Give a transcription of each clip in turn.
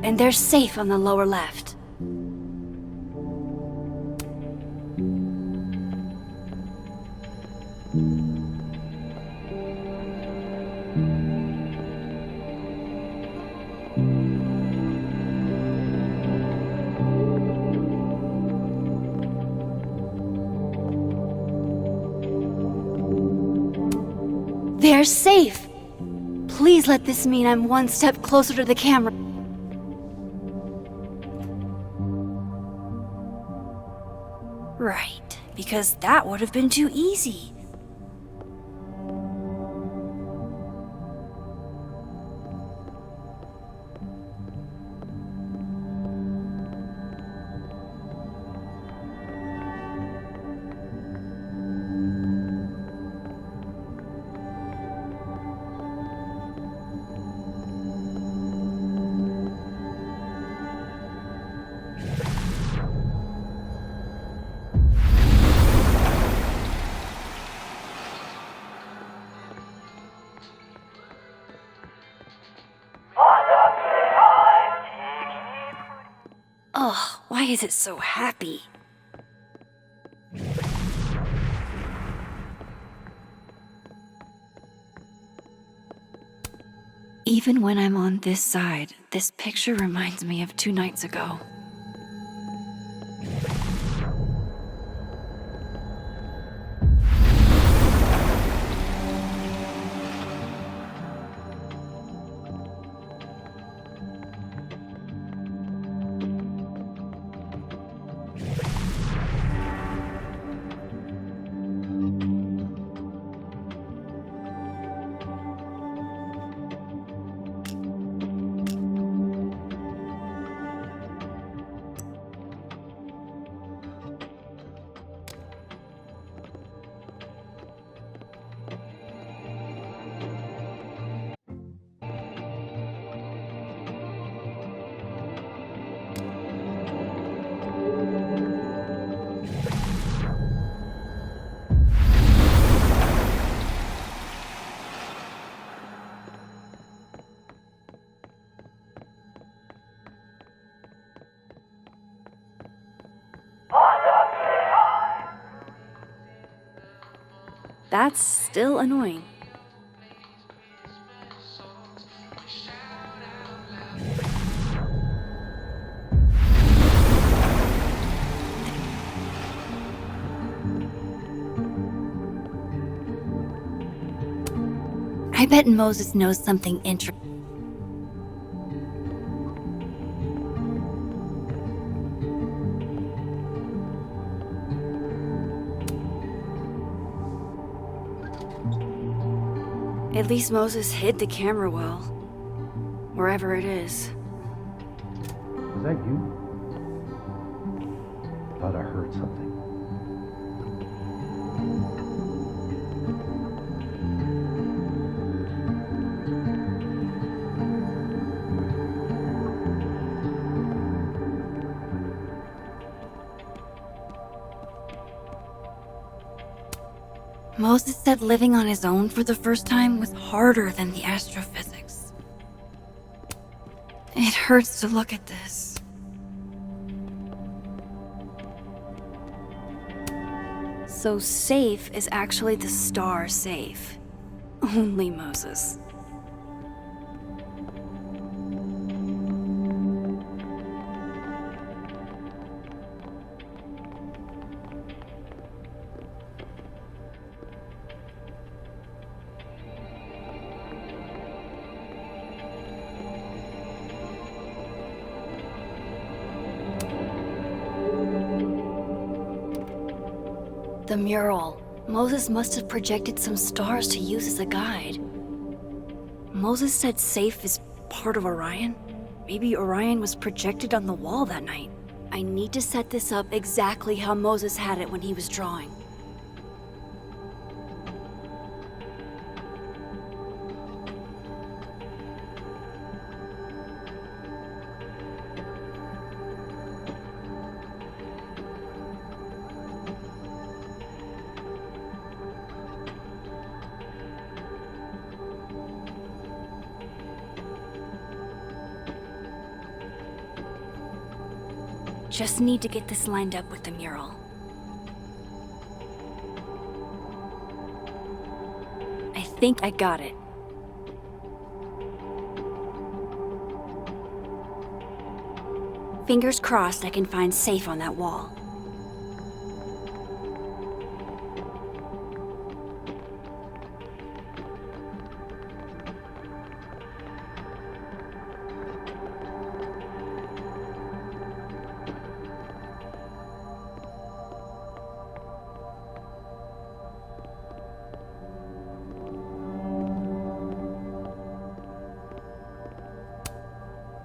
and they're safe on the lower left. They're safe! Please let this mean I'm one step closer to the camera. Right, because that would have been too easy. Ugh, why is it so happy? Even when I'm on this side, this picture reminds me of 2 nights ago. That's still annoying. I bet Moses knows something interesting. At least Moses hid the camera well. Wherever it is. Was that you? Thought I heard something. Moses said living on his own for the first time was harder than the astrophysics. It hurts to look at this. So safe is actually the star safe. Only Moses. The mural. Moses must have projected some stars to use as a guide. Moses said safe is part of Orion? Maybe Orion was projected on the wall that night. I need to set this up exactly how Moses had it when he was drawing. just need to get this lined up with the mural. I think I got it. Fingers crossed I can find safe on that wall.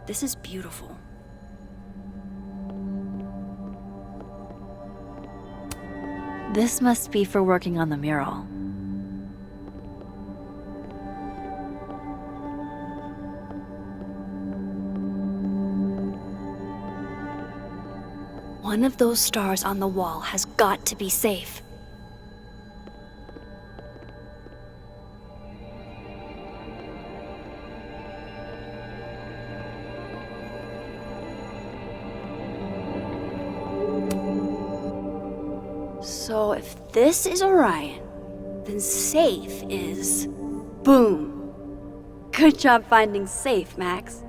This is beautiful. This must be for working on the mural. One of those stars on the wall has got to be safe. So if this is Orion, then safe is... boom! Good job finding safe, Max.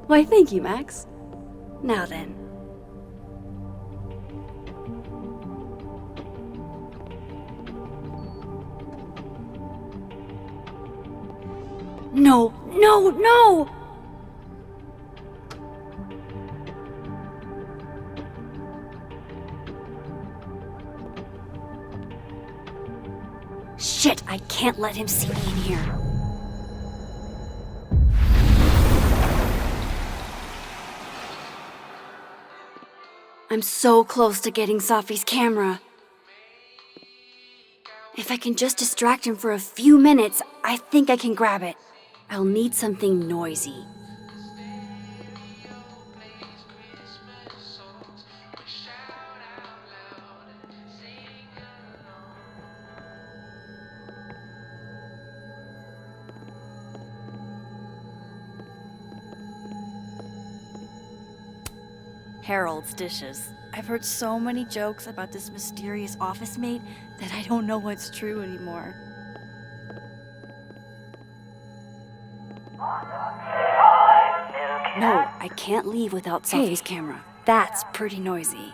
Why, thank you, Max. Now then. No, no, no! Shit, I can't let him see me in here. I'm so close to getting Safi's camera. If I can just distract him for a few minutes, I think I can grab it. I'll need something noisy. Harold's dishes. I've heard so many jokes about this mysterious office mate that I don't know what's true anymore. No, I can't leave without Safi's camera. That's pretty noisy.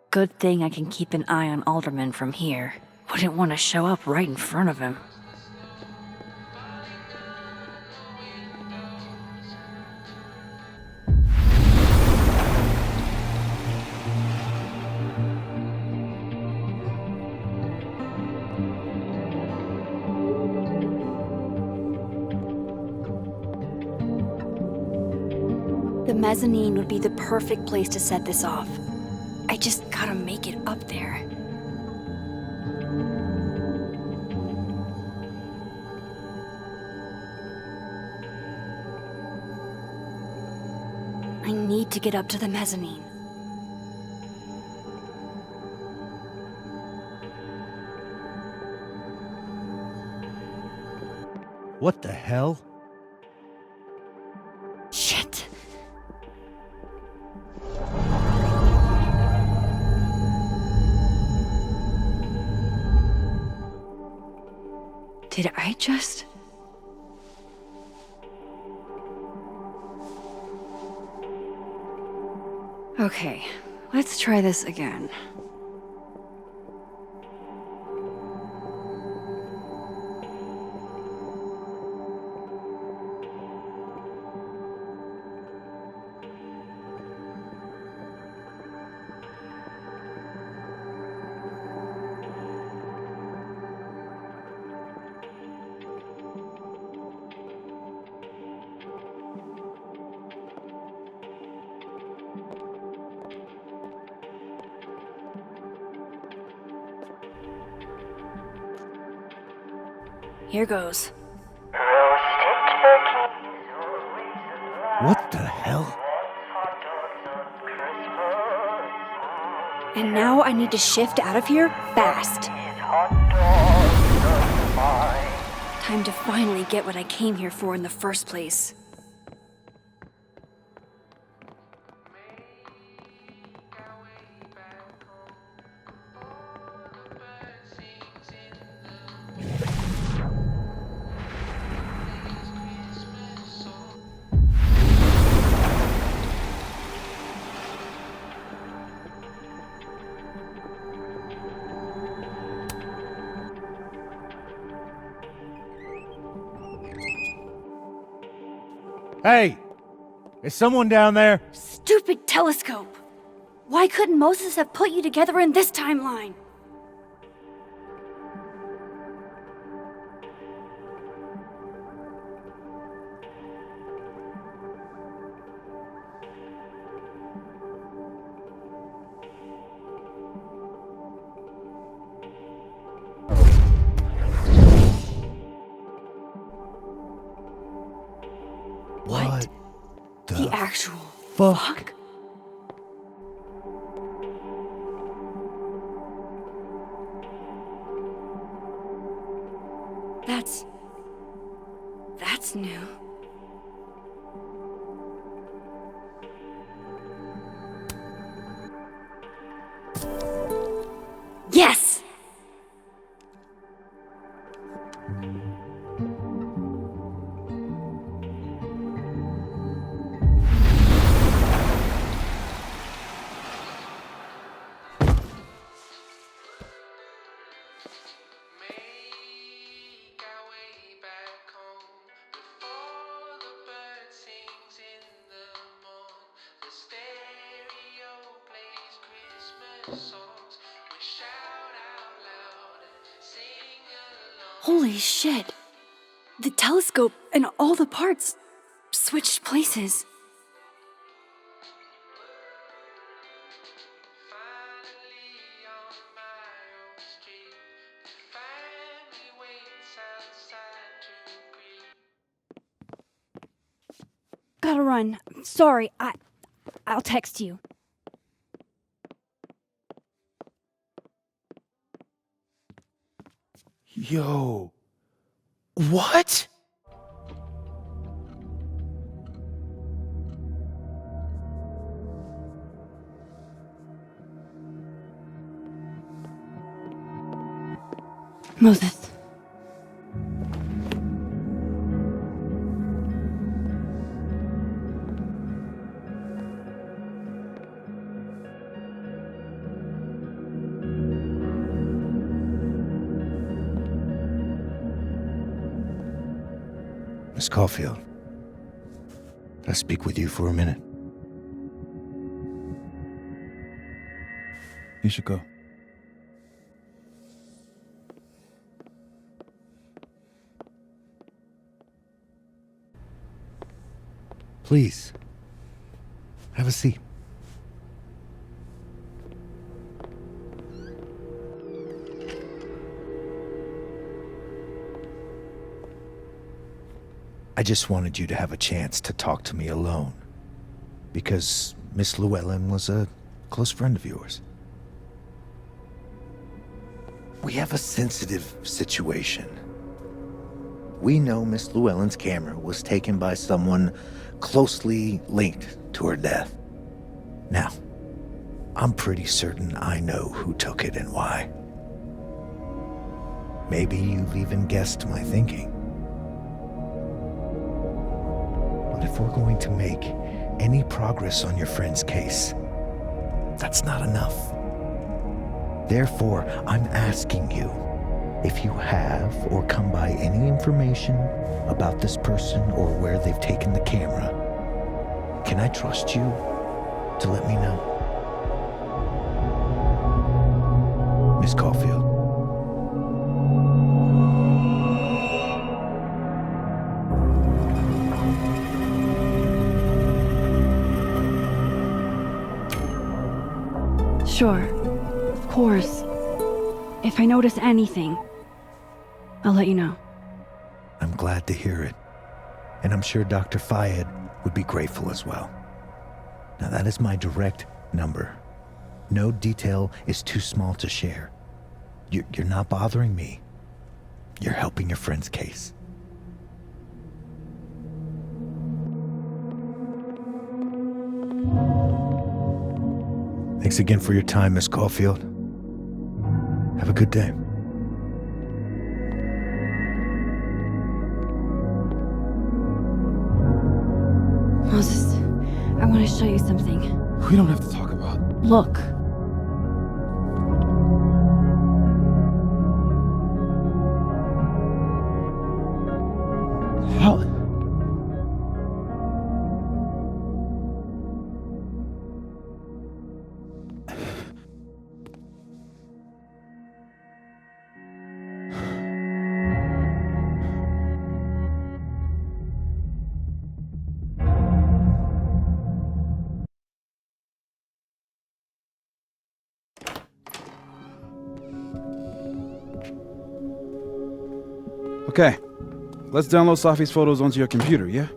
Good thing I can keep an eye on Alderman from here. Wouldn't want to show up right in front of him. The mezzanine would be the perfect place to set this off. I just gotta make it up there. I need to get up to the mezzanine. What the hell? Shit. Did I just... Okay, let's try this again. Here goes. What the hell? And now I need to shift out of here fast. Time to finally get what I came here for in the first place. Hey! Is someone down there? Stupid telescope! Why couldn't Moses have put you together in this timeline? What The actual fuck? fuck? That's new. Yes! Holy shit! The telescope and all the parts switched places. Gotta run. Sorry, I'll text you. Yo. What? Moses. Miss Caulfield, can I speak with you for a minute? You should go. Please, have a seat. I just wanted you to have a chance to talk to me alone, because Miss Llewellyn was a close friend of yours. We have a sensitive situation. We know Miss Llewellyn's camera was taken by someone closely linked to her death. Now, I'm pretty certain I know who took it and why. Maybe you've even guessed my thinking. But if we're going to make any progress on your friend's case, that's not enough. Therefore, I'm asking you if you have or come by any information about this person or where they've taken the camera. Can I trust you to let me know? Miss Caulfield. Sure. Of course. If I notice anything, I'll let you know. I'm glad to hear it. And I'm sure Dr. Fayed would be grateful as well. Now that is my direct number. No detail is too small to share. You're not bothering me. You're helping your friend's case. Thanks again for your time, Miss Caulfield. Have a good day. Moses, I want to show you something. We don't have to talk about. Look. How? Okay, let's download Safi's photos onto your computer, yeah?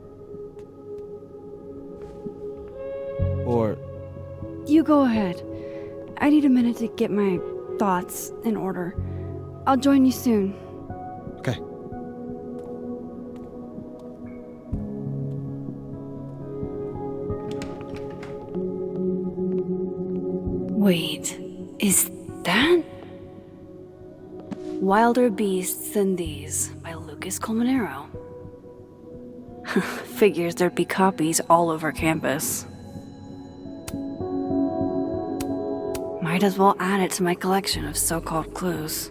Or... You go ahead. I need a minute to get my thoughts in order. I'll join you soon. Okay. Wait, is that? Wilder Beasts Than These by Lucas Colmenero. Figures there'd be copies all over campus. Might as well add it to my collection of so-called clues.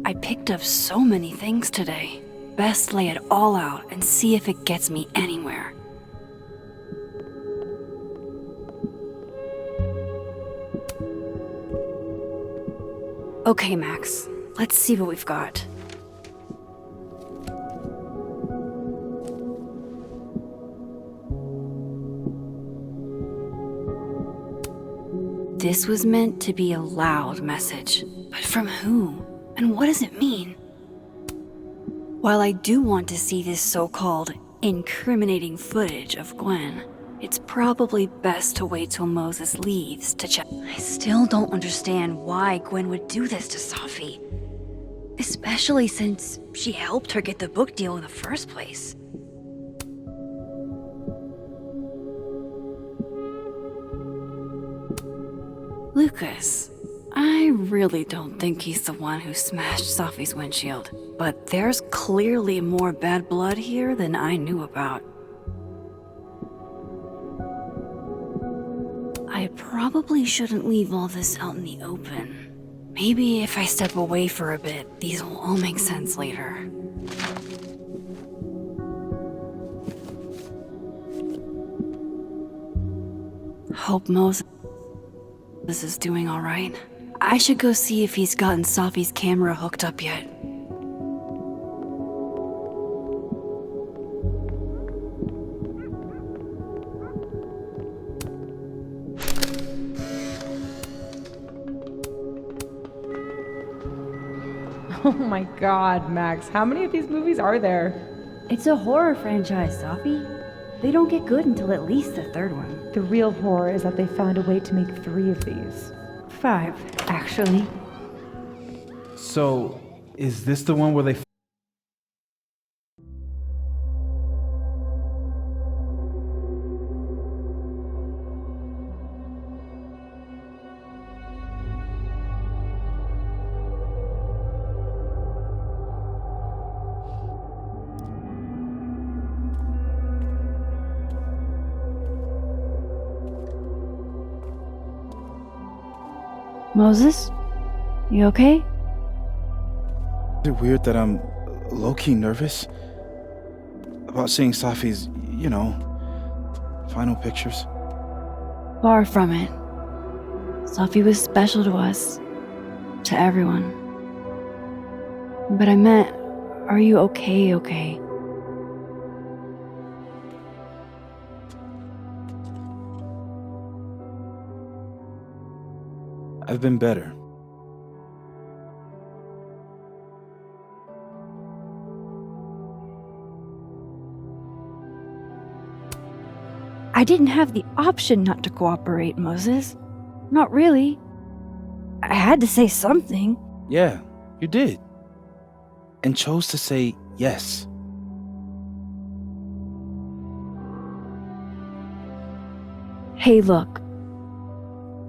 I picked up so many things today. Best lay it all out and see if it gets me anywhere. Okay, Max. Let's see what we've got. This was meant to be a loud message. But from who? And what does it mean? While I do want to see this so-called incriminating footage of Gwen, it's probably best to wait till Moses leaves to check. I still don't understand why Gwen would do this to Safi. Especially since she helped her get the book deal in the first place. Lucas, I really don't think he's the one who smashed Safi's windshield. But there's clearly more bad blood here than I knew about. I probably shouldn't leave all this out in the open. Maybe if I step away for a bit, these will all make sense later. Hope Moses is doing all right. I should go see if he's gotten Safi's camera hooked up yet. Oh my god, Max, how many of these movies are there? It's a horror franchise, Safi. They don't get good until at least the third one. The real horror is that they found a way to make 3 of these. 5, actually. So, is this the one where they... Moses? You okay? Is it weird that I'm low-key nervous about seeing Safi's, final pictures? Far from it. Safi was special to us. To everyone. But I meant, are you okay? I've been better. I didn't have the option not to cooperate, Moses. Not really. I had to say something. Yeah, you did. And chose to say yes. Hey, look.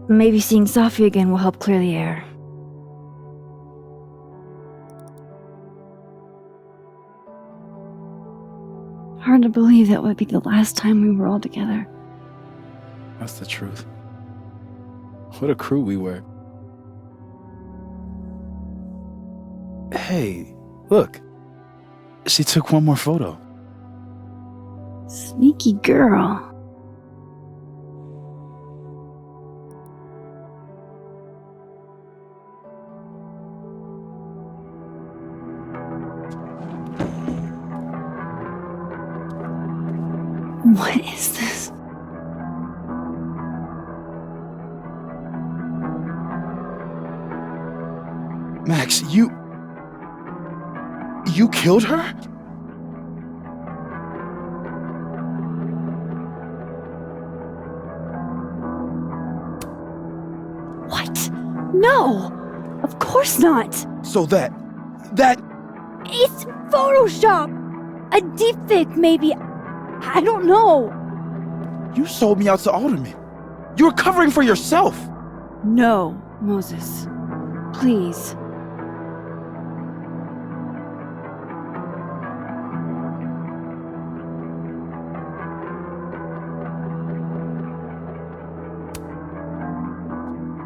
Maybe seeing Safi again will help clear the air. Hard to believe that would be the last time we were all together. That's the truth. What a crew we were. Hey, look. She took one more photo. Sneaky girl. What is this? Max, you killed her? What? No! Of course not! So that... It's Photoshop! A deepfake, maybe. I don't know. You sold me out to Alderman. You were covering for yourself. No, Moses. Please.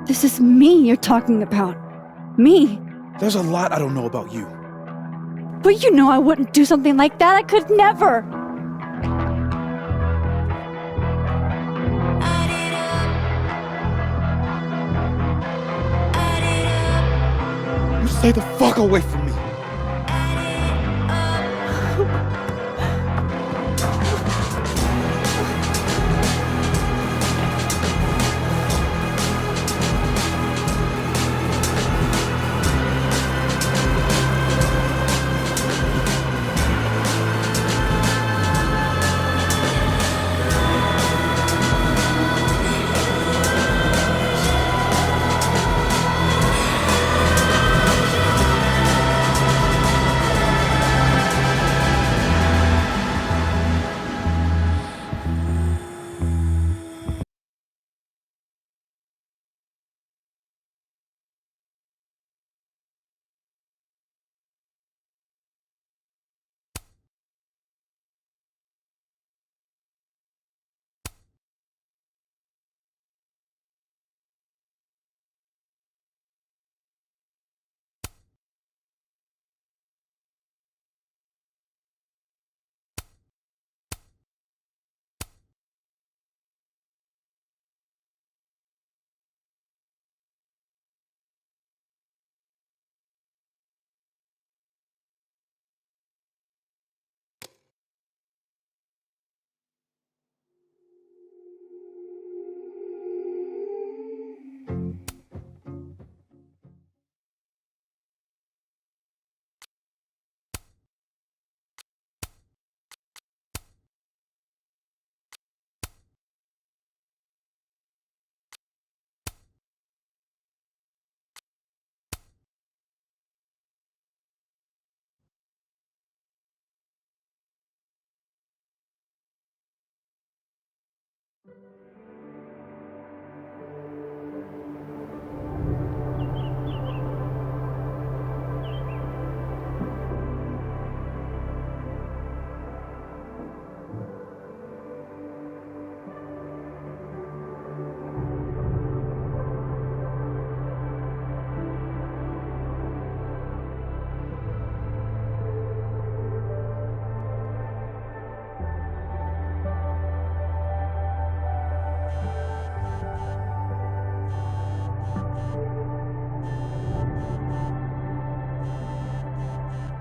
This is me you're talking about. Me. There's a lot I don't know about you. But you know I wouldn't do something like that. I could never. You stay the fuck away from me.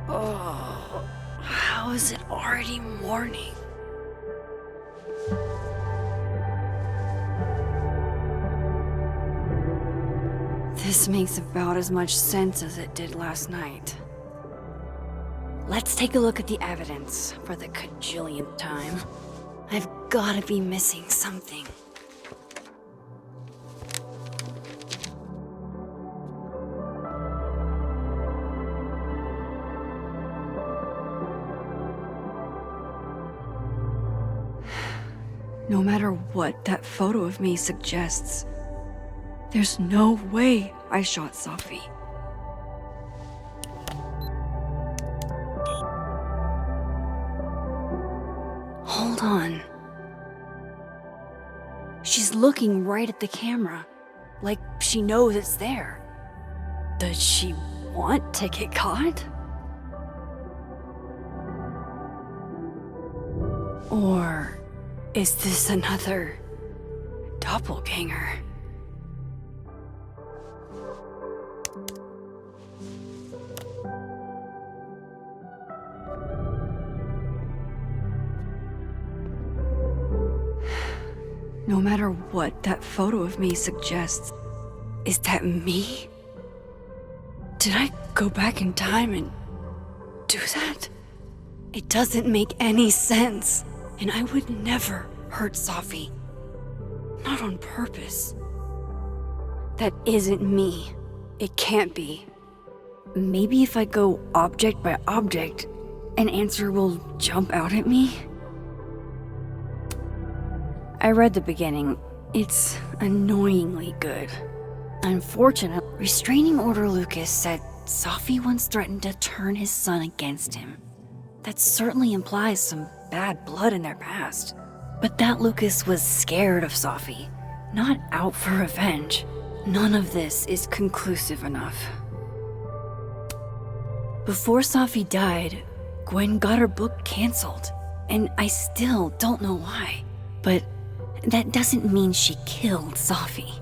Oh, how is it already morning? This makes about as much sense as it did last night. Let's take a look at the evidence for the cajillionth time. I've gotta be missing something. No matter what that photo of me suggests, there's no way I shot Safi. Hold on. She's looking right at the camera, like she knows it's there. Does she want to get caught? Or is this another doppelganger? No matter what that photo of me suggests, is that me? Did I go back in time and do that? It doesn't make any sense, and I would never hurt Safi. Not on purpose. That isn't me. It can't be. Maybe if I go object by object, an answer will jump out at me? I read the beginning. It's annoyingly good. Unfortunately, Restraining Order Lucas said Safi once threatened to turn his son against him. That certainly implies some bad blood in their past. But that Lucas was scared of Safi, not out for revenge. None of this is conclusive enough. Before Safi died, Gwen got her book canceled, and I still don't know why. But that doesn't mean she killed Safi.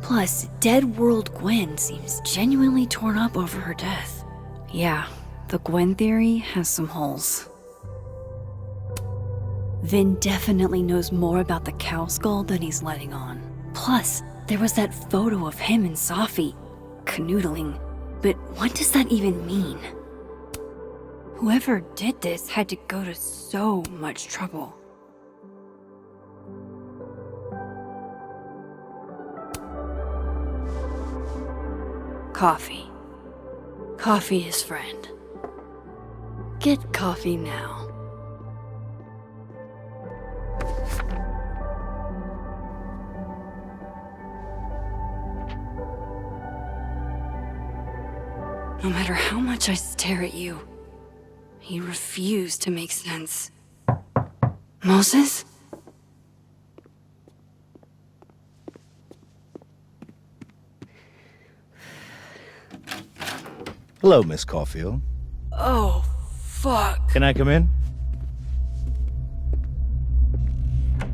Plus, Dead World Gwen seems genuinely torn up over her death. Yeah, the Gwen theory has some holes. Vin definitely knows more about the cow skull than he's letting on. Plus, there was that photo of him and Safi canoodling. But what does that even mean? Whoever did this had to go to so much trouble. Coffee. Coffee is friend. Get coffee now. No matter how much I stare at you, you refuse to make sense. Moses? Hello, Miss Caulfield. Oh, fuck. Can I come in?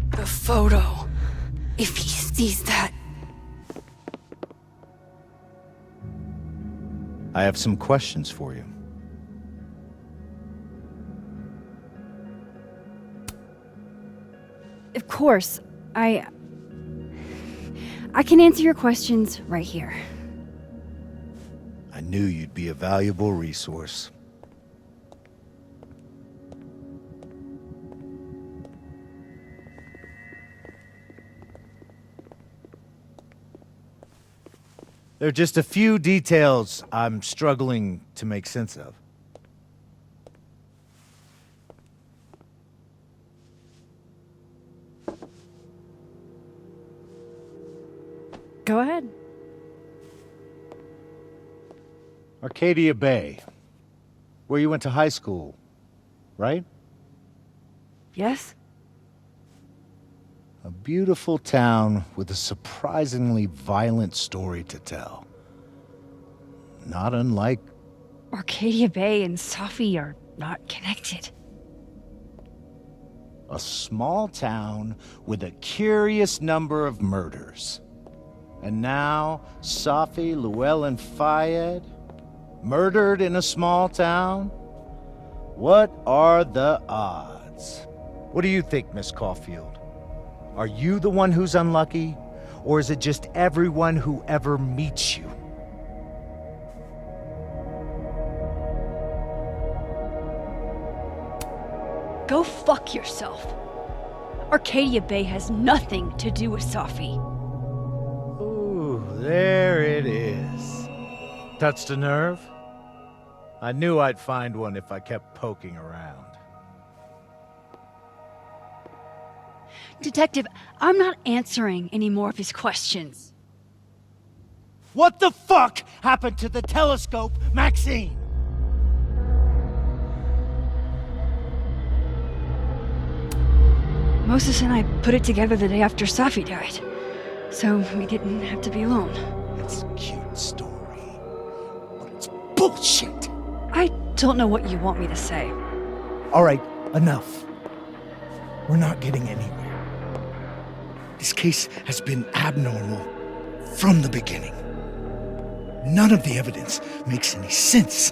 The photo. If he sees that... I have some questions for you. Of course, I can answer your questions right here. I knew you'd be a valuable resource. There are just a few details I'm struggling to make sense of. Go ahead. Arcadia Bay, where you went to high school, right? Yes? A beautiful town with a surprisingly violent story to tell. Not unlike... Arcadia Bay and Safi are not connected. a small town with a curious number of murders. And now, Safi, Llewellyn Fayed, murdered in a small town? What are the odds? What do you think, Miss Caulfield? Are you the one who's unlucky, or is it just everyone who ever meets you? Go fuck yourself. Arcadia Bay has nothing to do with Safi. Ooh, there it is. Touched a nerve? I knew I'd find one if I kept poking around. Detective, I'm not answering any more of his questions. What the fuck happened to the telescope, Maxine? Moses and I put it together the day after Safi died, so we didn't have to be alone. It's a cute story, but it's bullshit. I don't know what you want me to say. All right, enough. We're not getting anywhere. This case has been abnormal from the beginning. None of the evidence makes any sense.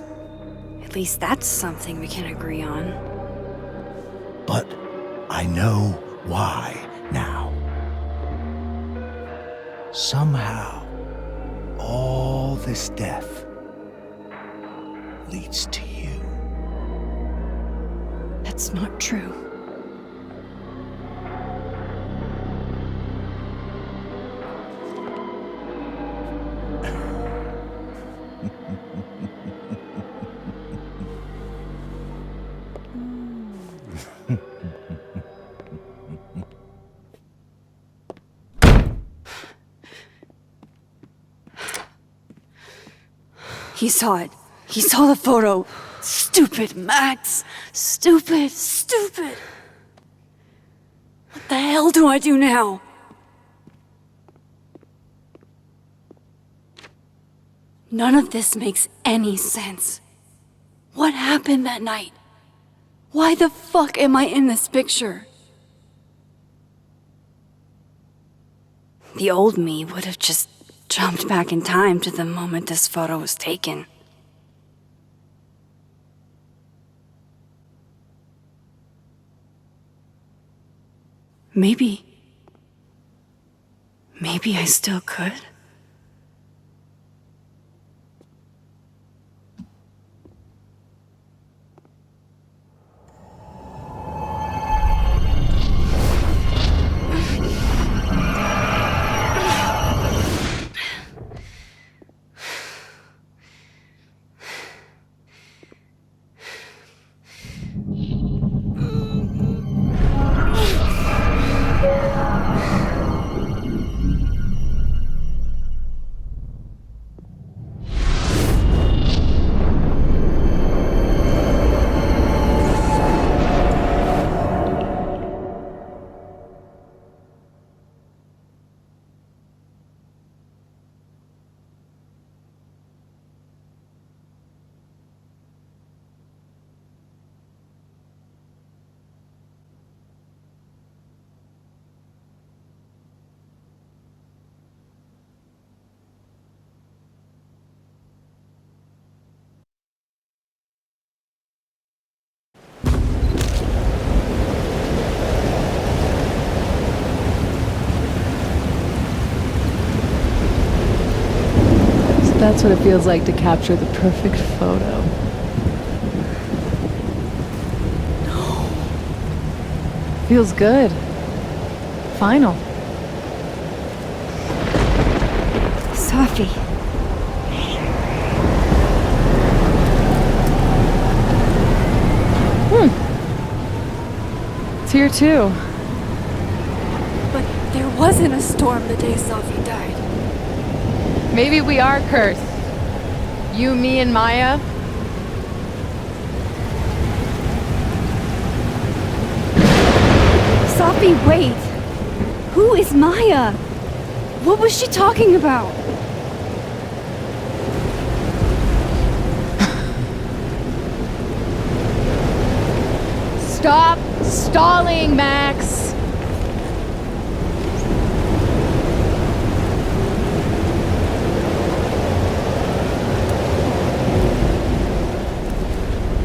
At least that's something we can agree on. But I know why now. Somehow, all this death leads to you. That's not true. He saw it. He saw the photo. Stupid, Max. Stupid, stupid. What the hell do I do now? None of this makes any sense. What happened that night? Why the fuck am I in this picture? The old me would have just jumped back in time to the moment this photo was taken. Maybe I still could. That's what it feels like to capture the perfect photo. Feels good. Final. Safi. It's here too. But there wasn't a storm the day Safi died. Maybe we are cursed. You, me, and Maya. Safi, wait! Who is Maya? What was she talking about? Stop stalling, Max!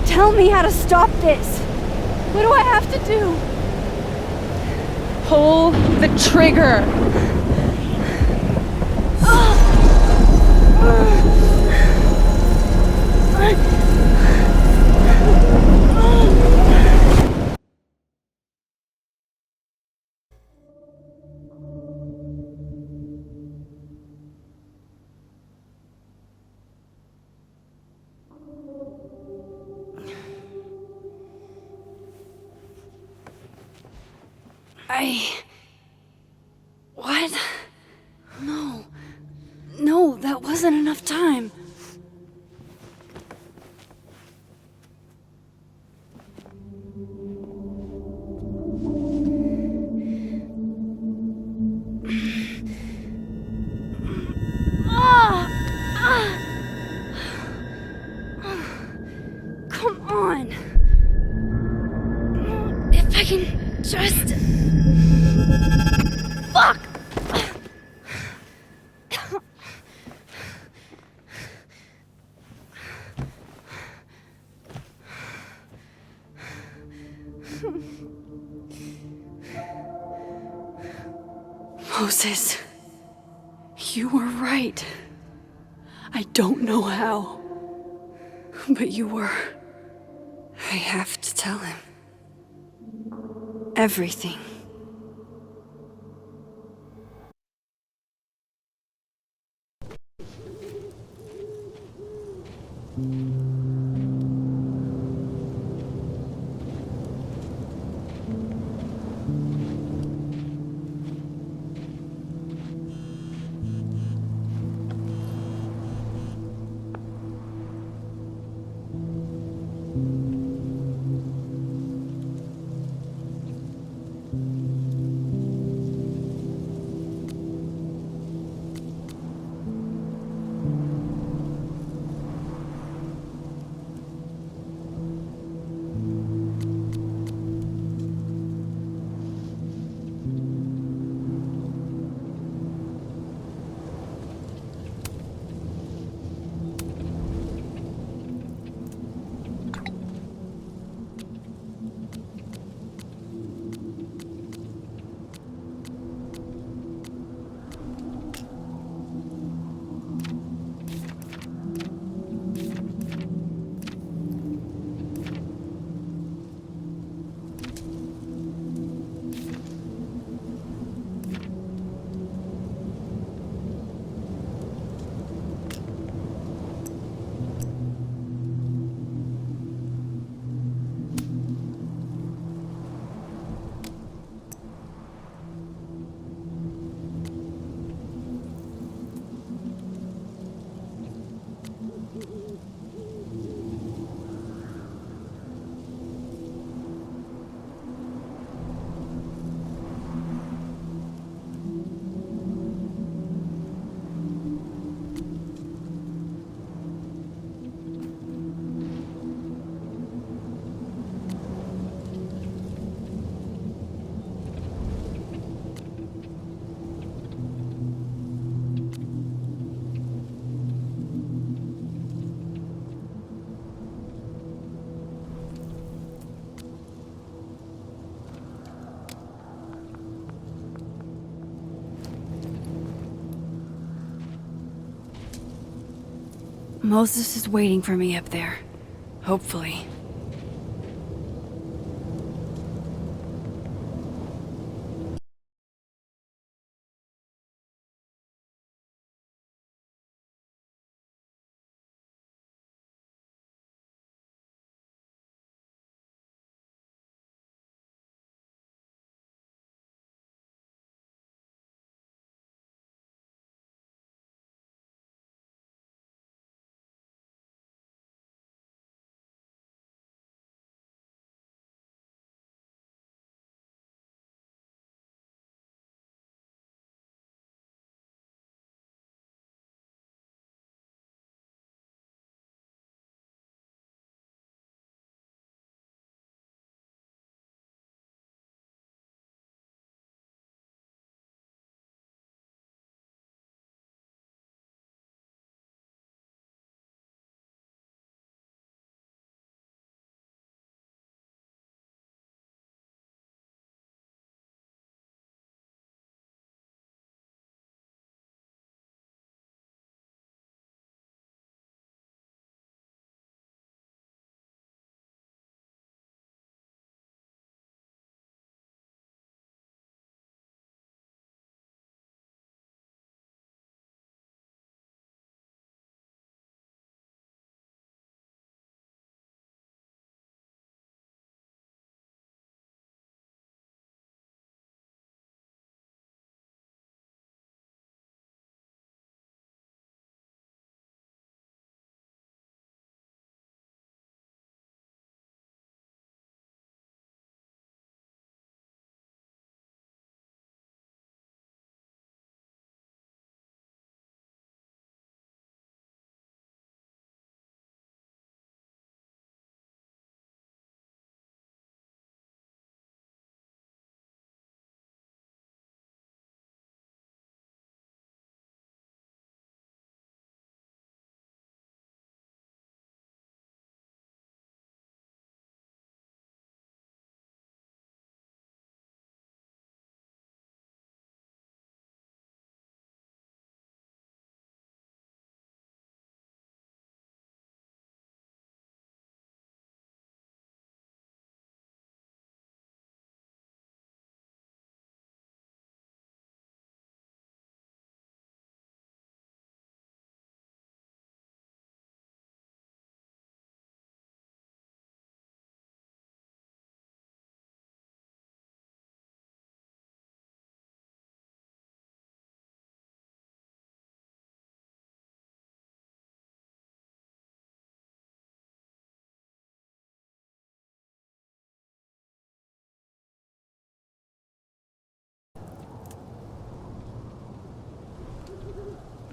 Tell me how to stop this! What do I have to do? Pull the trigger! What? No. No, that wasn't enough time. Ah! Ah! Come on. If I can just... Fuck! Moses, you were right. I don't know how, but you were. I have to tell him. Everything. Moses is waiting for me up there. Hopefully.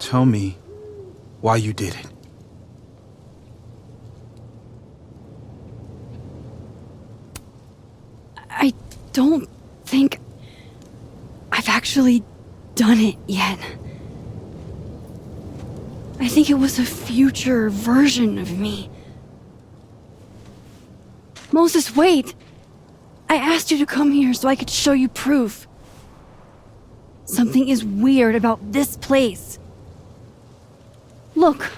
Tell me why you did it. I don't think I've actually done it yet. I think it was a future version of me. Moses, wait! I asked you to come here so I could show you proof. Something is weird about this place. Look.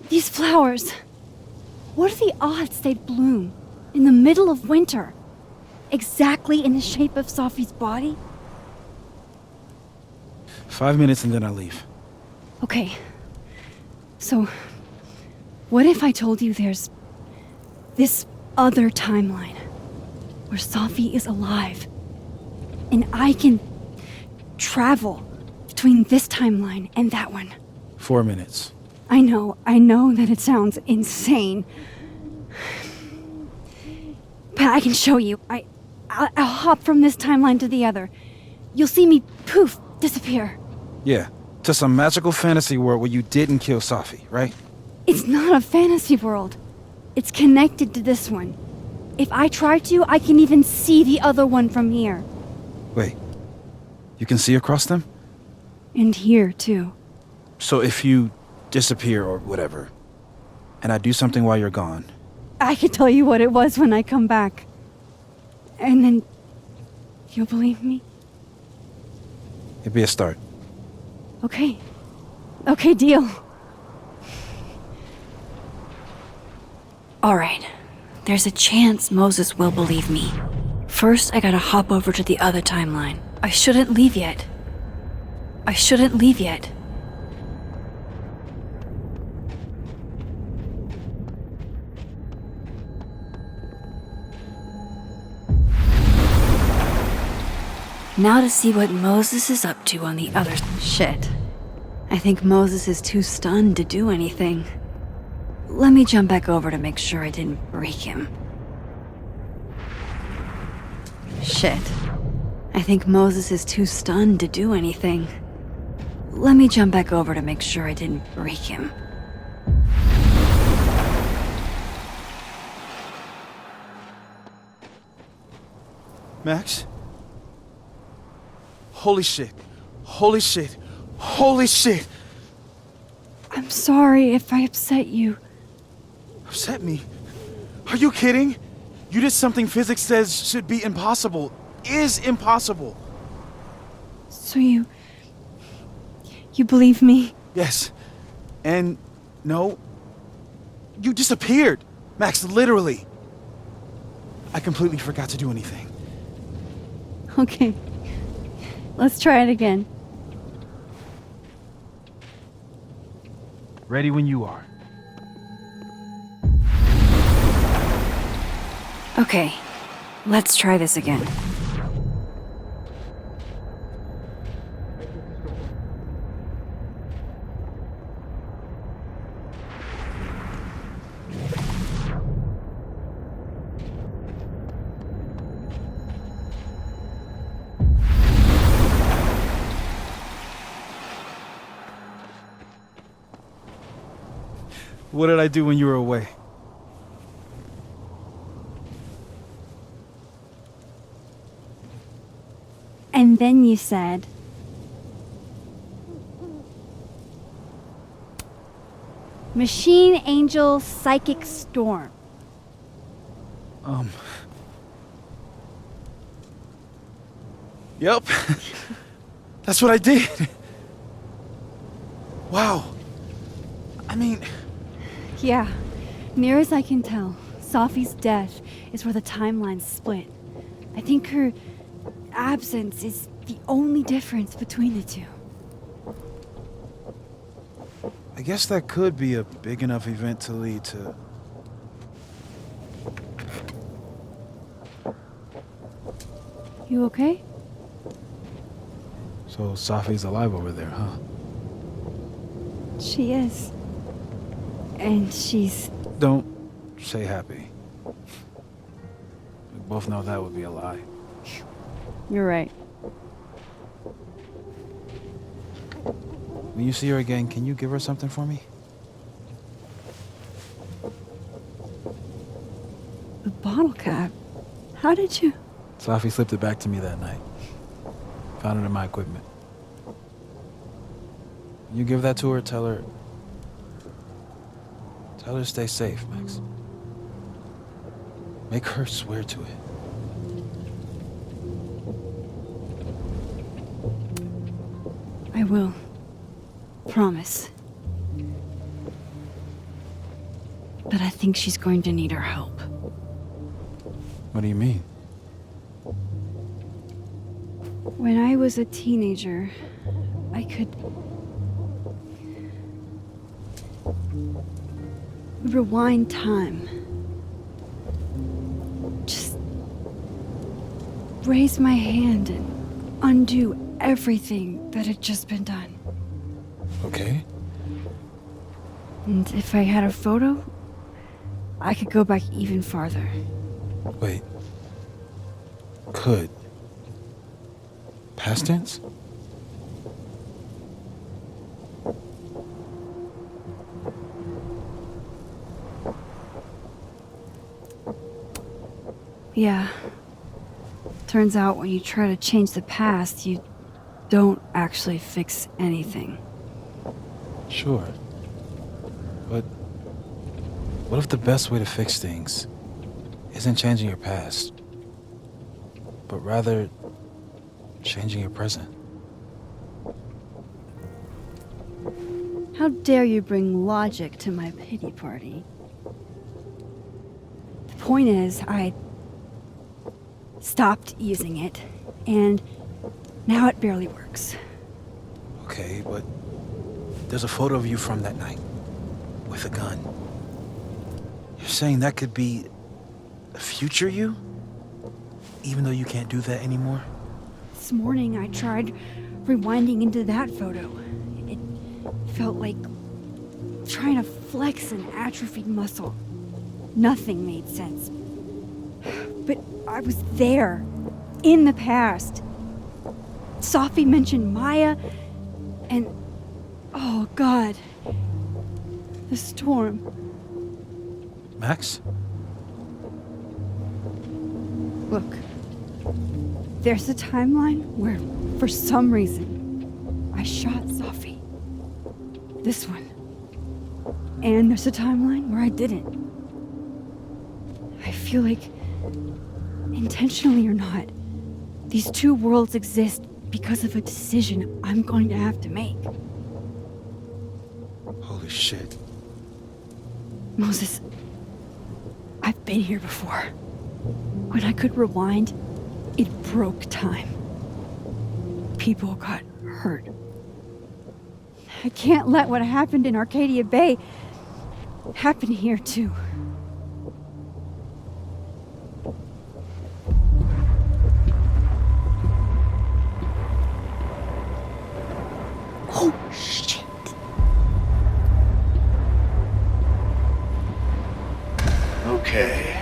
These flowers. What are the odds they'd bloom in the middle of winter? Exactly in the shape of Sophie's body? 5 minutes and then I leave. Okay. So, what if I told you there's this other timeline where Sophie is alive and I can travel between this timeline and that one? 4 minutes. I know that it sounds insane. But I can show you. I'll hop from this timeline to the other. You'll see me, poof, disappear. Yeah, to some magical fantasy world where you didn't kill Safi, right? It's not a fantasy world. It's connected to this one. If I try to, I can even see the other one from here. Wait, you can see across them? And here, too. So if you disappear or whatever, and I do something while you're gone, I can tell you what it was when I come back. And then you'll believe me? it'd be a start. Okay. Okay, deal. Alright. There's a chance Moses will believe me. First, I gotta hop over to the other timeline. I shouldn't leave yet. Now to see what Moses is up to on the other... Shit. I think Moses is too stunned to do anything. Let me jump back over to make sure I didn't break him. Shit. I think Moses is too stunned to do anything. Let me jump back over to make sure I didn't break him. Max? Holy shit. Holy shit. Holy shit! I'm sorry if I upset you. Upset me? Are you kidding? You did something physics says should be impossible. Is impossible. So you believe me? Yes. And no. You disappeared. Max, literally. I completely forgot to do anything. Okay. Let's try it again. Ready when you are. Okay. Let's try this again. What did I do when you were away? And then you said... Machine Angel Psychic Storm. Yep. That's what I did. Wow. I mean... Yeah. Near as I can tell, Sophie's death is where the timelines split. I think her absence is the only difference between the two. I guess that could be a big enough event to lead to... You okay? So Safi's alive over there, huh? She is. And she's... Don't say happy. We both know that would be a lie. You're right. When you see her again, can you give her something for me? The bottle cap? How did you? Safi slipped it back to me that night. Found it in my equipment. When you give that to her, tell her to stay safe, Max. Make her swear to it. I will. Promise. But I think she's going to need our help. What do you mean? When I was a teenager, I could rewind time. Just raise my hand and undo everything that had just been done. Okay. And if I had a photo, I could go back even farther. Wait. Could. Past tense? Yeah. Turns out when you try to change the past, you don't actually fix anything. Sure. But what if the best way to fix things isn't changing your past, but rather changing your present? How dare you bring logic to my pity party? The point is, I stopped using it, and now it barely works. Okay, but there's a photo of you from that night with a gun. You're saying that could be a future you? Even though you can't do that anymore? This morning I tried rewinding into that photo. It felt like trying to flex an atrophied muscle. Nothing made sense. But I was there, in the past. Safi mentioned Maya, and oh God, the storm. Max? Look, there's a timeline where, for some reason, I shot Safi. This one. And there's a timeline where I didn't. I feel like, intentionally or not, these two worlds exist because of a decision I'm going to have to make. Holy shit. Moses, I've been here before. When I could rewind, it broke time. People got hurt. I can't let what happened in Arcadia Bay happen here too. Oh, shit. Okay.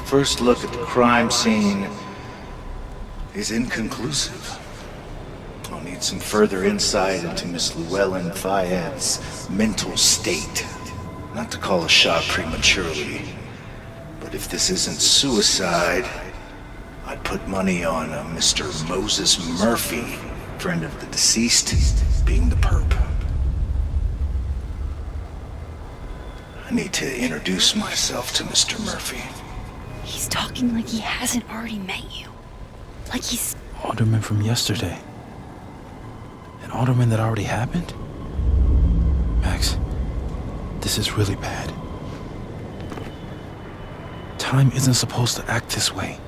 First look at the crime scene is inconclusive. I'll need some further insight into Miss Llewellyn Fayette's mental state. Not to call a shot prematurely, but if this isn't suicide, I'd put money on a Mr. Moses Murphy, friend of the deceased, being the perp. I need to introduce myself to Mr. Murphy. He's talking like he hasn't already met you. Like he's... Alderman from yesterday. An alderman that already happened? Max, this is really bad. Time isn't supposed to act this way.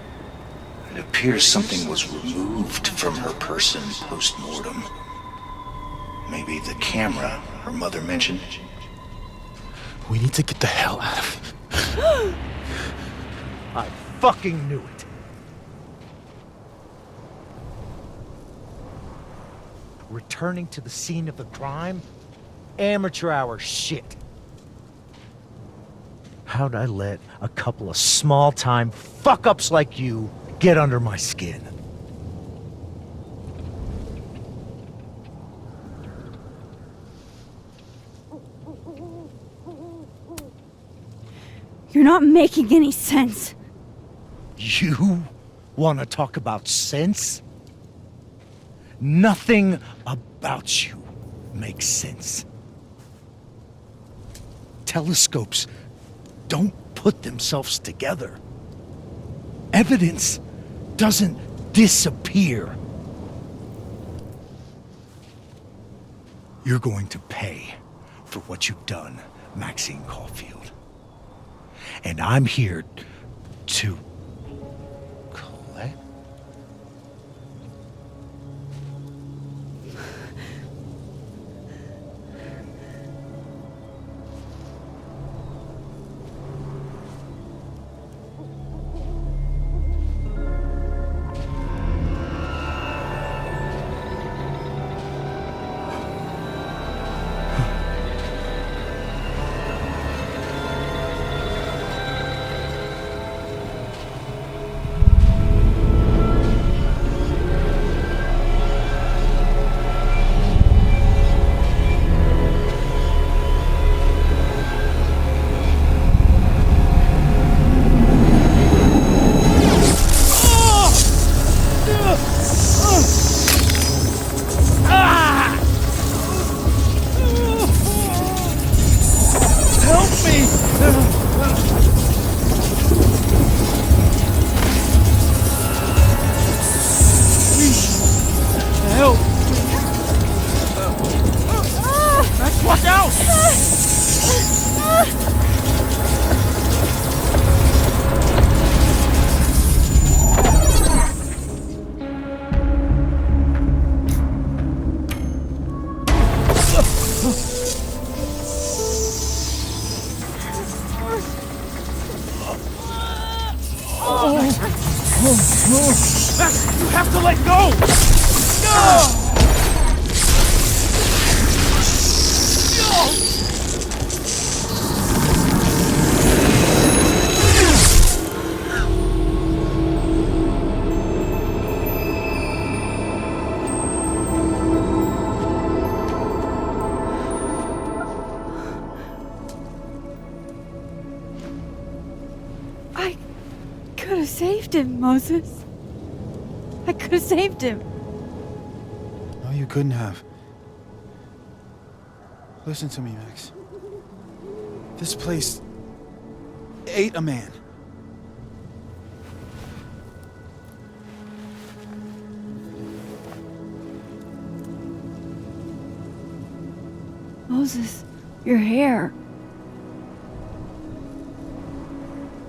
It appears something was removed from her person post-mortem. Maybe the camera her mother mentioned. We need to get the hell out of here. I fucking knew it. Returning to the scene of the crime? Amateur hour shit. How'd I let a couple of small-time fuck-ups like you get under my skin? You're not making any sense. You want to talk about sense? Nothing about you makes sense. Telescopes don't put themselves together. Evidence doesn't disappear. You're going to pay for what you've done, Maxine Caulfield. And I'm here to collect. Max, you have to let go! No! I could have saved him, Moses. I could have saved him. No, you couldn't have. Listen to me, Max. This place ate a man. Moses, your hair.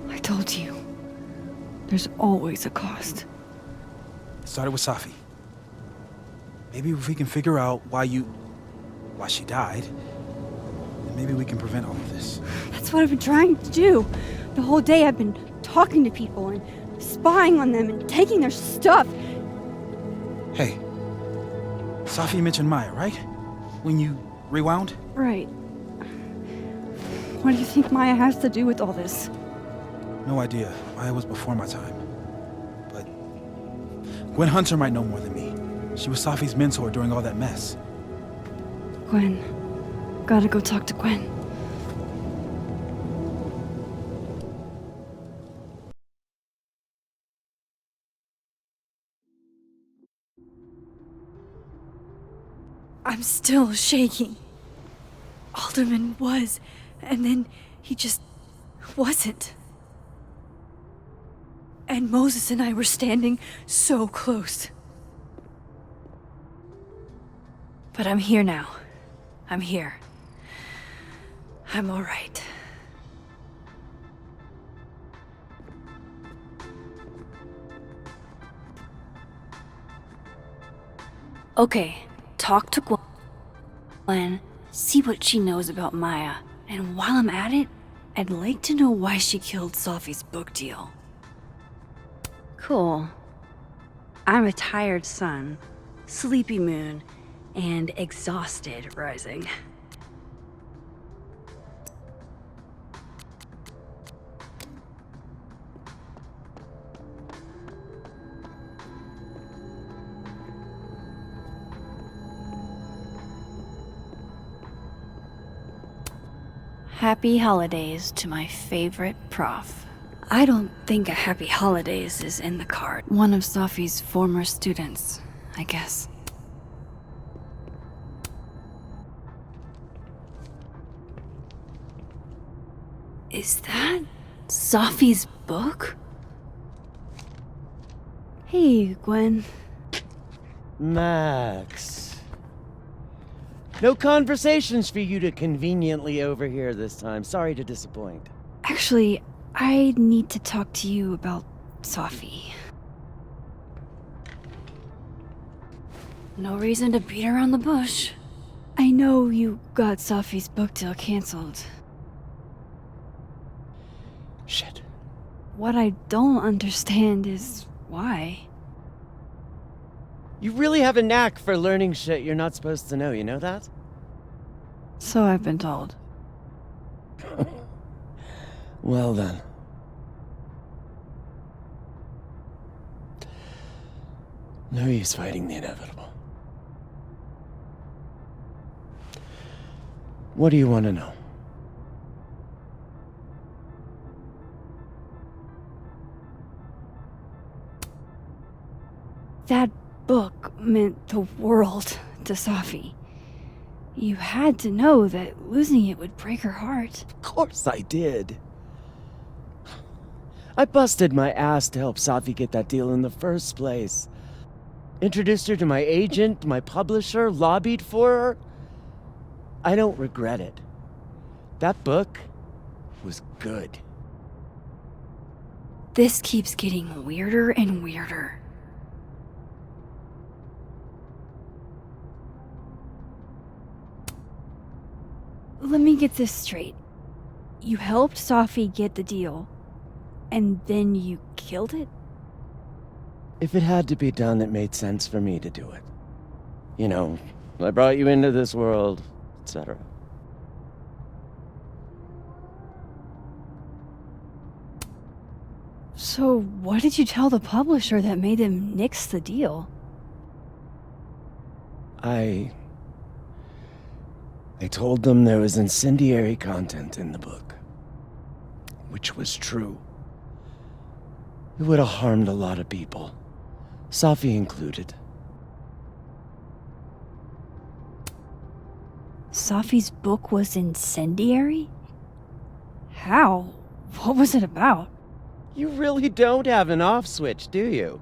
I told you. There's always a cost. It started with Safi. Maybe if we can figure out why she died, then maybe we can prevent all of this. That's what I've been trying to do. The whole day I've been talking to people and spying on them and taking their stuff. Hey, Safi mentioned Maya, right? When you rewound? Right. What do you think Maya has to do with all this? No idea. Maya was before my time. But Gwen Hunter might know more than me. She was Safi's mentor during all that mess. Gwen. Gotta go talk to Gwen. I'm still shaking. Alderman was, and then he just wasn't. And Moses and I were standing so close. But I'm here now. I'm here. I'm all right. Okay, talk to Gwen, see what she knows about Maya, and while I'm at it, I'd like to know why she killed Safi's book deal. Cool. I'm a tired sun, sleepy moon, and exhausted rising. Happy holidays to my favorite prof. I don't think a happy holidays is in the card. One of Sophie's former students, I guess. Is that Sophie's book? Hey, Gwen. Max. No conversations for you to conveniently overhear this time. Sorry to disappoint. Actually, I need to talk to you about Sophie. No reason to beat around the bush. I know you got Sophie's book deal canceled. Shit. What I don't understand is why. You really have a knack for learning shit you're not supposed to know, you know that? So I've been told. Well then. No use fighting the inevitable. What do you want to know? That book meant the world to Sophie. You had to know that losing it would break her heart. Of course I did. I busted my ass to help Safi get that deal in the first place. Introduced her to my agent, my publisher, lobbied for her. I don't regret it. That book was good. This keeps getting weirder and weirder. Let me get this straight. You helped Sophie get the deal, and then you killed it? If it had to be done, it made sense for me to do it. You know, I brought you into this world, etc. So what did you tell the publisher that made them nix the deal? I told them there was incendiary content in the book. Which was true. It would have harmed a lot of people. Safi included. Sophie's book was incendiary? How? What was it about? You really don't have an off switch, do you?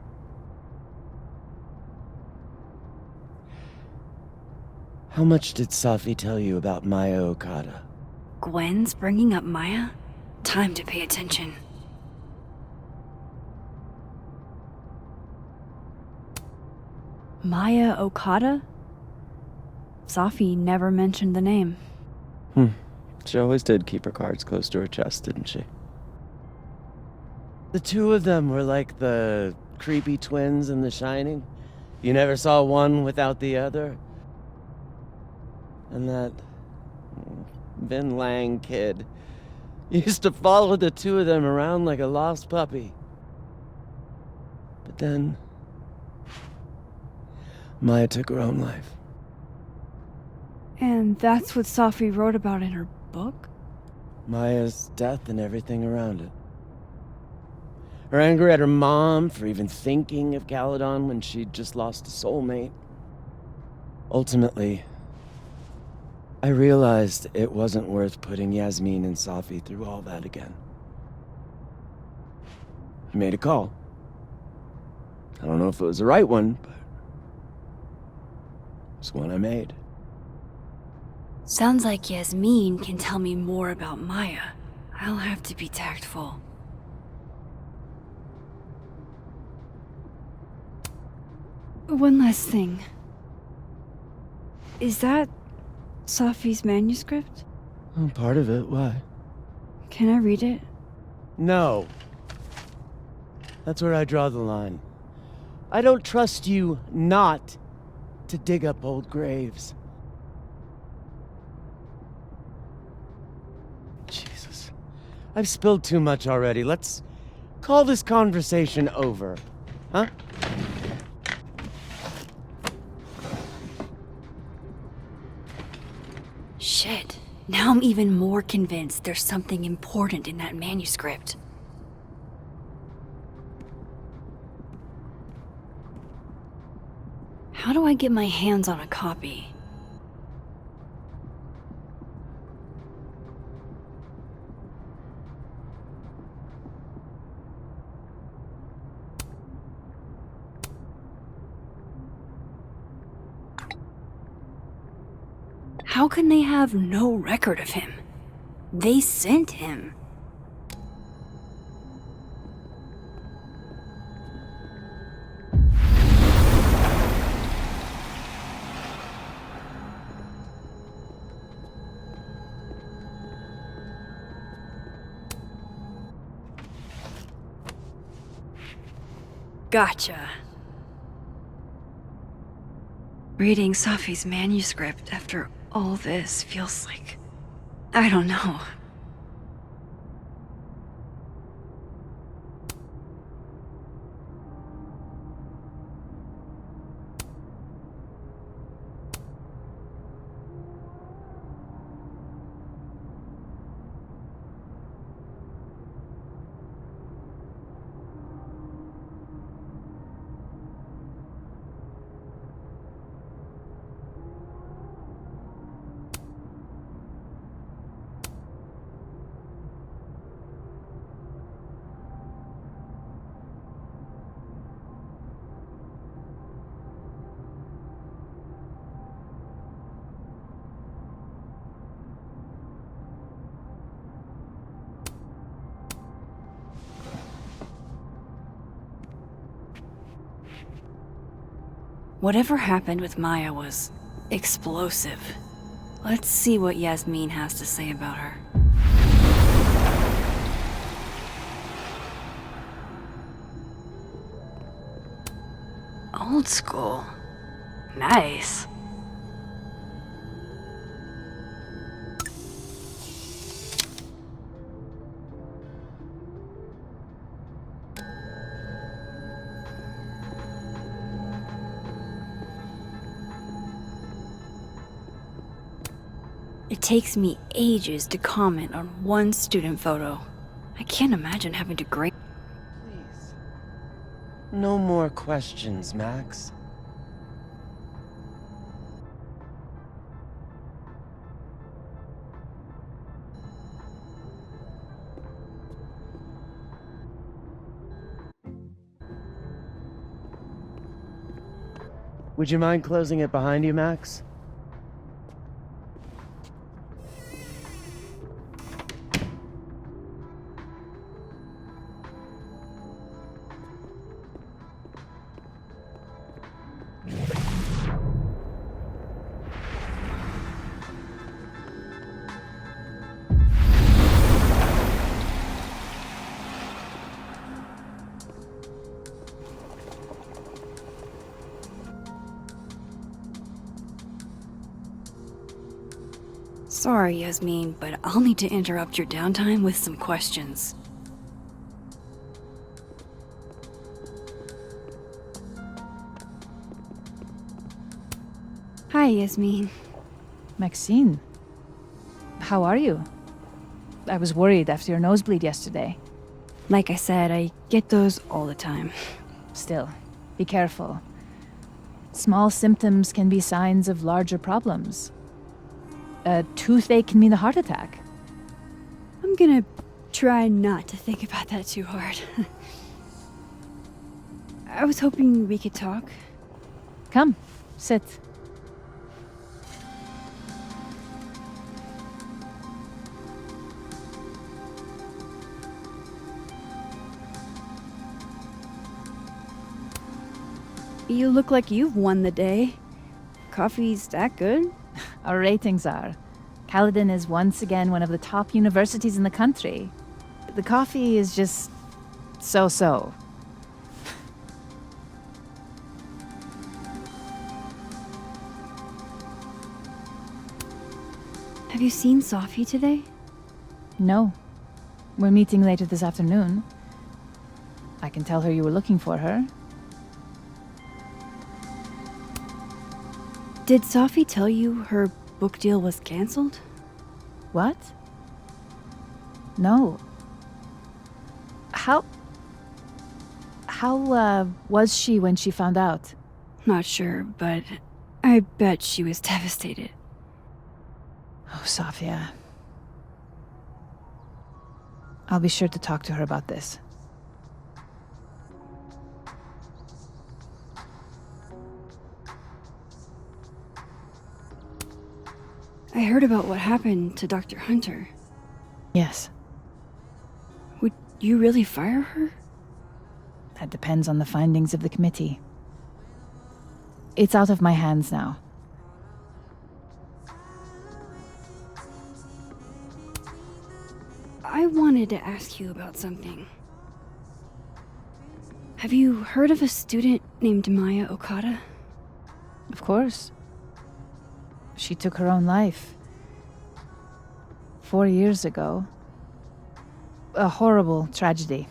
How much did Safi tell you about Maya Okada? Gwen's bringing up Maya? Time to pay attention. Maya Okada? Safi never mentioned the name. She always did keep her cards close to her chest, didn't she? The two of them were like the creepy twins in The Shining. You never saw one without the other. And that Vin Lang kid used to follow the two of them around like a lost puppy. But then Maya took her own life. And that's what Safi wrote about in her book? Maya's death and everything around it. Her anger at her mom for even thinking of Caledon when she'd just lost a soulmate. Ultimately, I realized it wasn't worth putting Yasmin and Safi through all that again. I made a call. I don't know if it was the right one, but it's one I made. Sounds like Yasmin can tell me more about Maya. I'll have to be tactful. One last thing. Is that Safi's manuscript? Oh, part of it, why? Can I read it? No. That's where I draw the line. I don't trust you not to dig up old graves. Jesus. I've spilled too much already. Let's call this conversation over. Huh? Shit, Now I'm even more convinced there's something important in that manuscript. How do I get my hands on a copy? How can they have no record of him? They sent him. Gotcha. Reading Safi's manuscript after all this feels like... I don't know. Whatever happened with Maya was explosive. Let's see what Yasmin has to say about her. Old school. Nice. It takes me ages to comment on one student photo. I can't imagine having to grade. Please. No more questions, Max. Would you mind closing it behind you, Max? Sorry, Yasmin, but I'll need to interrupt your downtime with some questions. Hi, Yasmin. Maxine, how are you? I was worried after your nosebleed yesterday. Like I said, I get those all the time. Still, be careful. Small symptoms can be signs of larger problems. A toothache can mean a heart attack. I'm gonna try not to think about that too hard. I was hoping we could talk. Come, sit. You look like you've won the day. Coffee's that good? Our ratings are. Caledon is once again one of the top universities in the country. The coffee is just so-so. Have you seen Safi today? No. We're meeting later this afternoon. I can tell her you were looking for her. Did Safi tell you her book deal was cancelled? What? No. How was she when she found out? Not sure, but I bet she was devastated. Oh, Safia. I'll be sure to talk to her about this. I heard about what happened to Dr. Hunter. Yes, Would you really fire her? that depends on the findings of the committee. It's out of my hands now. I wanted to ask you about something. Have you heard of a student named Maya Okada? Of course. She took her own life. 4 years ago. A horrible tragedy.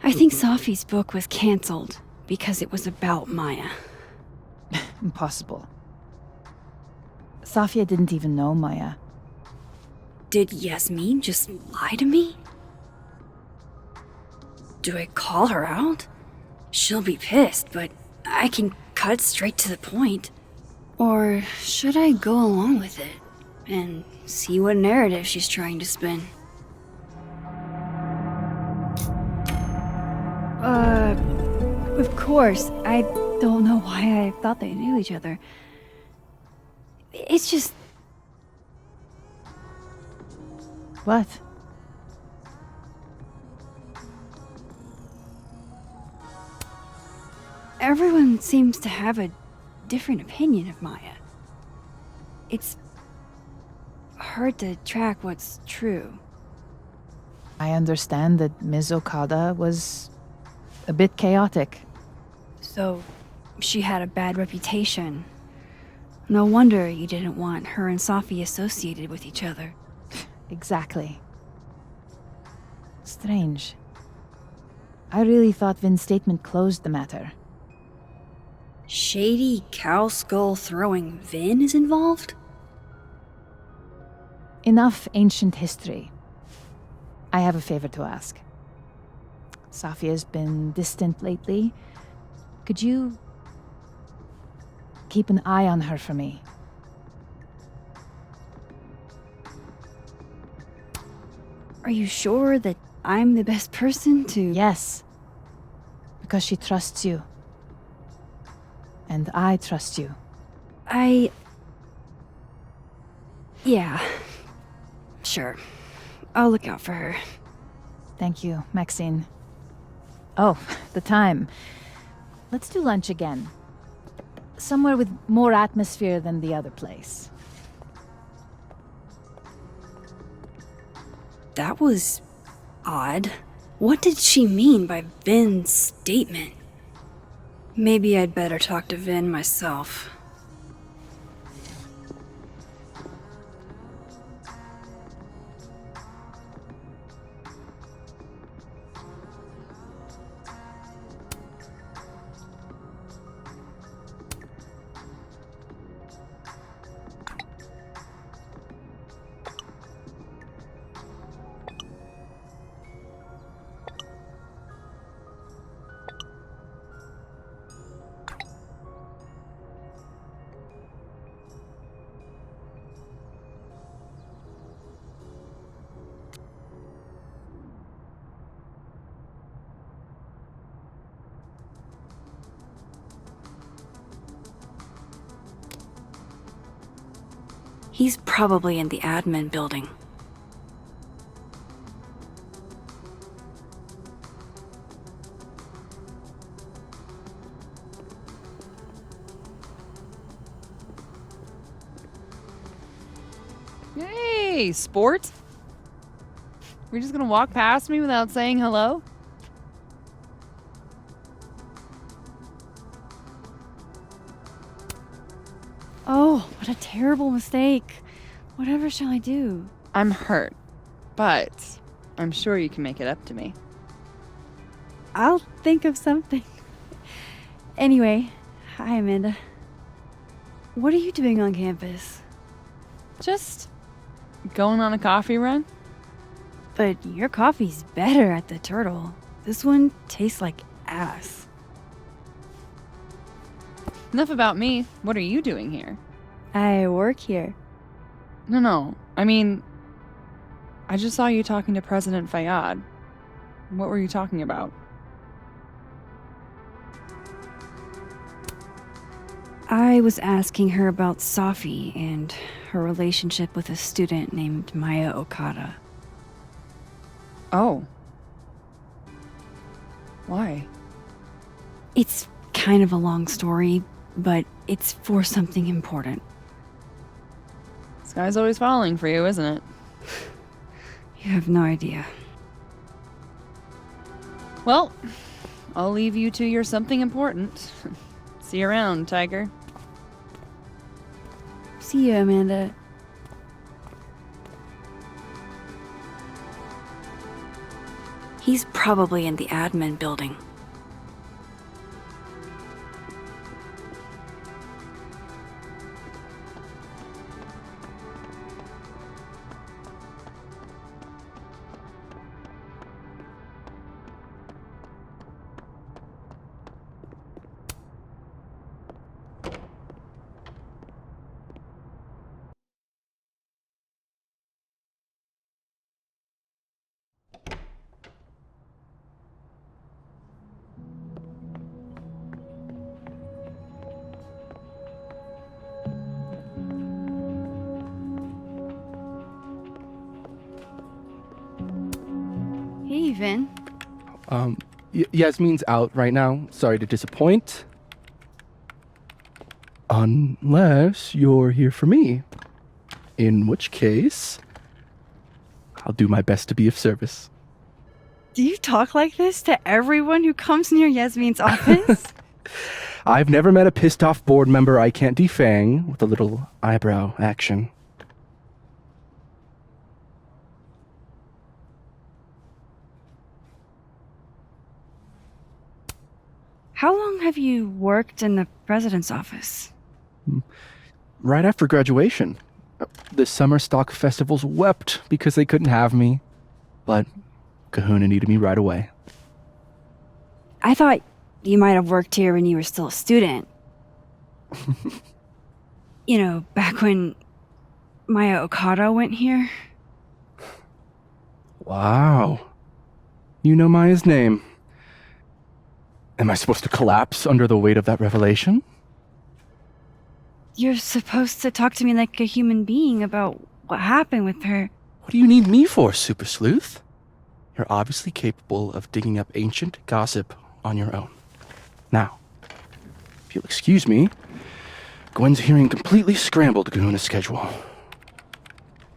I think Safi's book was cancelled because it was about Maya. Impossible. Safia didn't even know Maya. Did Yasmin just lie to me? Do I call her out? She'll be pissed, but I can cut straight to the point. Or should I go along with it and see what narrative she's trying to spin? Of course. I don't know why I thought they knew each other. It's just... What? Everyone seems to have a different opinion of Maya. It's hard to track what's true. I understand that Ms. Okada was a bit chaotic. So, she had a bad reputation. No wonder you didn't want her and Safi associated with each other. Exactly. Strange. I really thought Vin's statement closed the matter. Shady cow skull throwing Vin is involved? Enough ancient history. I have a favor to ask. Safia's been distant lately. Could you keep an eye on her for me? Are you sure that I'm the best person to... Yes. Because she trusts you. And I trust you. Yeah. Sure. I'll look out for her. Thank you, Maxine. Oh, the time. Let's do lunch again. Somewhere with more atmosphere than the other place. That was... odd. What did she mean by Vin's statement? Maybe I'd better talk to Vin myself. He's probably in the admin building. Hey, sport. You're just gonna walk past me without saying hello? Oh, what a terrible mistake. Whatever shall I do? I'm hurt, but I'm sure you can make it up to me. I'll think of something. Anyway, hi, Amanda. What are you doing on campus? Just going on a coffee run? But your coffee's better at the Turtle. This one tastes like ass. Enough about me. What are you doing here? I work here. No. I mean, I just saw you talking to President Fayyad. What were you talking about? I was asking her about Safi and her relationship with a student named Maya Okada. Oh. Why? It's kind of a long story, but it's for something important. Sky's always falling for you, isn't it? You have no idea. Well, I'll leave you to your something important. See you around, Tiger. See you, Amanda. He's probably in the admin building. Hey, Vin. Yasmin's out right now. Sorry to disappoint. Unless you're here for me. In which case, I'll do my best to be of service. Do you talk like this to everyone who comes near Yasmin's office? I've never met a pissed off board member I can't defang with a little eyebrow action. How long have you worked in the president's office? Right after graduation. The summer stock festivals wept because they couldn't have me. But Kahuna needed me right away. I thought you might have worked here when you were still a student. You know, back when Maya Okada went here. Wow. You know Maya's name. Am I supposed to collapse under the weight of that revelation? You're supposed to talk to me like a human being about what happened with her. What do you need me for, Super Sleuth? You're obviously capable of digging up ancient gossip on your own. Now, if you'll excuse me, Gwen's hearing completely scrambled Kahuna's schedule.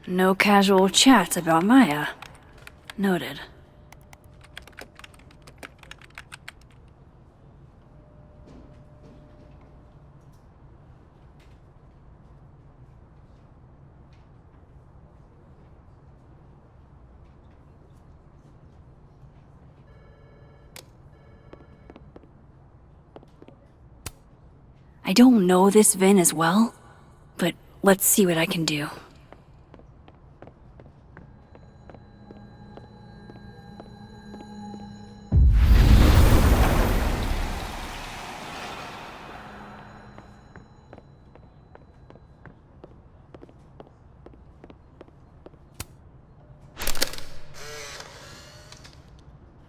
No casual chats about Maya. Noted. I don't know this Vin as well, but let's see what I can do.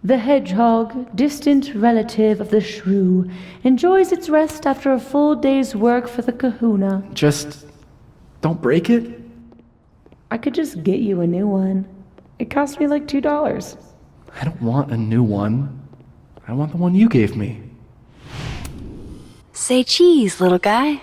The hedgehog, distant relative of the shrew, enjoys its rest after a full day's work for the kahuna. Just don't break it? I could just get you a new one. It cost me like $2. I don't want a new one. I want the one you gave me. Say cheese, little guy.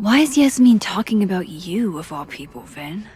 Why is Yasmin talking about you, of all people, Vin?